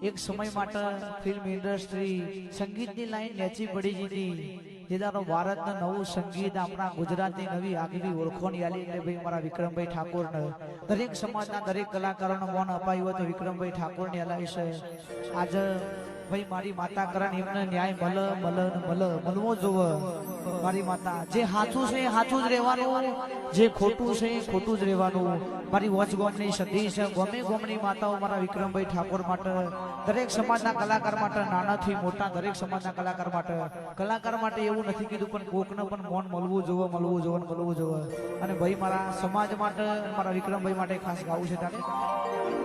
એક સમય માટે ફિલ્મ ઇન્ડસ્ટ્રી સંગીતની લાઈન નેચી પડી હતી એ તારો ભારતનું નવું સંગીત આપણા ગુજરાતની નવી આગવી ઓળખોની આલી એટલે ભાઈ મારા વિક્રમભાઈ ઠાકોરને દરેક સમાજના દરેક કલાકારોને મોન અપાયું હોય તો વિક્રમભાઈ ઠાકોરની હલાવી છે આજે ભાઈ મારી માતા કરણ એમને ન્યાય મળવો જોવે મારી માતા જે સાચું છે એ સાચું જ રહેવાનું જે ખોટું છે એ ખોટું જ રહેવાનું મારી વચગોમની સદી છે ગોમની માતાઓ મારા વિક્રમભાઈ ઠાકોર માટે દરેક સમાજના કલાકાર માટે નાનાથી મોટા દરેક સમાજના કલાકાર માટે એવું નથી કીધું પણ કોકને પણ મોન મળવું જોવે અને ભાઈ મારા સમાજ માટે મારા વિક્રમભાઈ માટે ખાસ ગાવું છે તારે